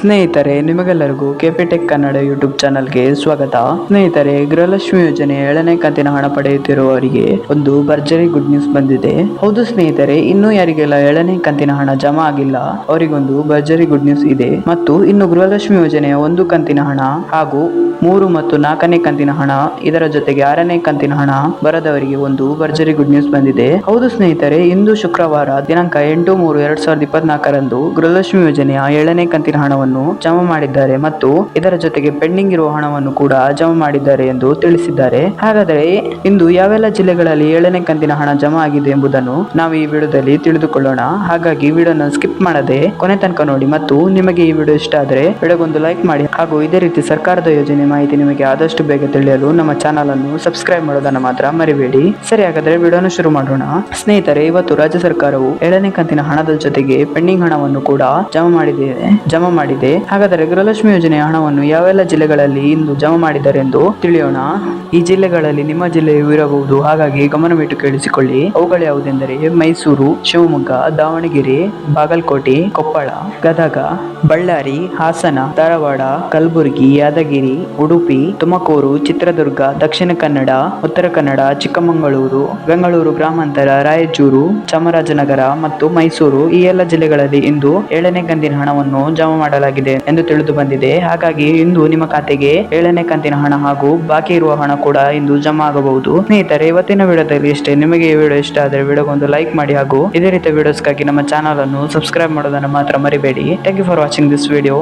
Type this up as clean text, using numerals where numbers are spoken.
ಸ್ನೇಹಿತರೆ, ನಿಮಗೆಲ್ಲರಿಗೂ ಕೆಪಿಟೆಕ್ ಕನ್ನಡ ಯೂಟ್ಯೂಬ್ ಚಾನಲ್ಗೆ ಸ್ವಾಗತ. ಸ್ನೇಹಿತರೆ, ಗೃಹಲಕ್ಷ್ಮಿ ಯೋಜನೆ 7ನೇ ಕಂತಿನ ಹಣ ಪಡೆಯುತ್ತಿರುವವರಿಗೆ ಒಂದು ಭರ್ಜರಿ ಗುಡ್ ನ್ಯೂಸ್ ಬಂದಿದೆ. ಹೌದು ಸ್ನೇಹಿತರೆ, ಇನ್ನೂ ಯಾರಿಗೆಲ್ಲ 7ನೇ ಕಂತಿನ ಹಣ ಜಮಾ ಆಗಿಲ್ಲ ಅವರಿಗೊಂದು ಭರ್ಜರಿ ಗುಡ್ ನ್ಯೂಸ್ ಇದೆ. ಮತ್ತು ಇನ್ನು ಗೃಹಲಕ್ಷ್ಮಿ ಯೋಜನೆಯ 1 ಕಂತಿನ ಹಣ ಹಾಗೂ 3 ಮತ್ತು 4ನೇ ಕಂತಿನ ಹಣ, ಇದರ ಜೊತೆಗೆ 6ನೇ ಕಂತಿನ ಹಣ ಬರದವರಿಗೆ ಒಂದು ಭರ್ಜರಿ ಗುಡ್ ನ್ಯೂಸ್ ಬಂದಿದೆ. ಹೌದು ಸ್ನೇಹಿತರೆ, ಇಂದು ಶುಕ್ರವಾರ ದಿನಾಂಕ 8/3/2024 ಗೃಹಲಕ್ಷ್ಮಿ ಯೋಜನೆಯ 7ನೇ ಕಂತಿನ ಹಣವನ್ನು ಜಮಾ ಮಾಡಿದ್ದಾರೆ ಮತ್ತು ಇದರ ಜೊತೆಗೆ ಪೆಂಡಿಂಗ್ ಇರುವ ಹಣವನ್ನು ಕೂಡ ಜಮಾ ಮಾಡಿದ್ದಾರೆ ಎಂದು ತಿಳಿಸಿದ್ದಾರೆ. ಹಾಗಾದರೆ ಇಂದು ಯಾವೆಲ್ಲ ಜಿಲ್ಲೆಗಳಲ್ಲಿ 7ನೇ ಕಂತಿನ ಹಣ ಜಮಾ ಆಗಿದೆ ಎಂಬುದನ್ನು ನಾವು ಈ ವಿಡಿಯೋದಲ್ಲಿ ತಿಳಿದುಕೊಳ್ಳೋಣ. ಹಾಗಾಗಿ ವಿಡಿಯೋನ ಸ್ಕಿಪ್ ಮಾಡದೆ ಕೊನೆ ತನಕ ನೋಡಿ ಮತ್ತು ನಿಮಗೆ ಈ ವಿಡಿಯೋ ಇಷ್ಟ ಆದರೆ ವಿಡಿಯೋಗೊಂದು ಲೈಕ್ ಮಾಡಿ ಹಾಗೂ ಇದೇ ರೀತಿ ಸರ್ಕಾರದ ಯೋಜನೆ ಮಾಹಿತಿ ನಿಮಗೆ ಆದಷ್ಟು ಬೇಗ ತಿಳಿಯಲು ನಮ್ಮ ಚಾನಲ್ ಅನ್ನು ಸಬ್ಸ್ಕ್ರೈಬ್ ಮಾಡೋದನ್ನ ಮಾತ್ರ ಮರಿಬೇಡಿ. ಸರಿ, ಹಾಗಾದ್ರೆ ವಿಡಿಯೋನ ಶುರು ಮಾಡೋಣ. ಸ್ನೇಹಿತರೆ, ಇವತ್ತು ರಾಜ್ಯ ಸರ್ಕಾರವು 7ನೇ ಕಂತಿನ ಹಣದ ಜೊತೆಗೆ ಪೆಂಡಿಂಗ್ ಹಣವನ್ನು ಕೂಡ ಜಮಾ ಮಾಡಿದೆ. ಹಾಗಾದರೆ ಗೃಹಲಕ್ಷ್ಮಿ ಯೋಜನೆಯ ಹಣವನ್ನು ಯಾವೆಲ್ಲ ಜಿಲ್ಲೆಗಳಲ್ಲಿ ಇಂದು ಜಮಾ ಮಾಡಿದ್ದಾರೆ ಎಂದು ತಿಳಿಯೋಣ. ಈ ಜಿಲ್ಲೆಗಳಲ್ಲಿ ನಿಮ್ಮ ಜಿಲ್ಲೆಯೂ ಇರಬಹುದು, ಹಾಗಾಗಿ ಗಮನವಿಟ್ಟು ಕೇಳಿಸಿಕೊಳ್ಳಿ. ಅವುಗಳು ಯಾವುದೆಂದರೆ ಮೈಸೂರು, ಶಿವಮೊಗ್ಗ, ದಾವಣಗೆರೆ, ಬಾಗಲಕೋಟೆ, ಕೊಪ್ಪಳ, ಗದಗ, ಬಳ್ಳಾರಿ, ಹಾಸನ, ಧಾರವಾಡ, ಕಲಬುರಗಿ, ಯಾದಗಿರಿ, ಉಡುಪಿ, ತುಮಕೂರು, ಚಿತ್ರದುರ್ಗ, ದಕ್ಷಿಣ ಕನ್ನಡ, ಉತ್ತರ ಕನ್ನಡ, ಚಿಕ್ಕಮಗಳೂರು, ಬೆಂಗಳೂರು ಗ್ರಾಮಾಂತರ, ರಾಯಚೂರು, ಚಾಮರಾಜನಗರ ಮತ್ತು ಮೈಸೂರು ಈ ಎಲ್ಲ ಜಿಲ್ಲೆಗಳಲ್ಲಿ ಇಂದು 7ನೇ ಕಂತಿನ ಹಣವನ್ನು ಜಮಾ ಮಾಡಲಾಗಿದೆ ಎಂದು ತಿಳಿದು ಬಂದಿದೆ. ಹಾಗಾಗಿ ಇಂದು ನಿಮ್ಮ ಖಾತೆಗೆ 7ನೇ ಕಂತಿನ ಹಣ ಹಾಗೂ ಬಾಕಿ ಇರುವ ಹಣ ಕೂಡ ಇಂದು ಜಮಾ ಆಗಬಹುದು. ಸ್ನೇಹಿತರೆ, ಇವತ್ತಿನ ವಿಡಿಯೋದಲ್ಲಿ ಇಷ್ಟೇ. ನಿಮಗೆ ಈ ವಿಡಿಯೋ ಇಷ್ಟ ಆದರೆ ವಿಡಿಯೋಗೊಂದು ಲೈಕ್ ಮಾಡಿ ಹಾಗೂ ಇದೇ ರೀತಿಯ ವಿಡಿಯೋಸ್ಗಾಗಿ ನಮ್ಮ ಚಾನಲ್ ಅನ್ನು ಸಬ್ಸ್ಕ್ರೈಬ್ ಮಾಡೋದನ್ನು ಮಾತ್ರ ಮರಿಬೇಡಿ. Thank you for watching this video.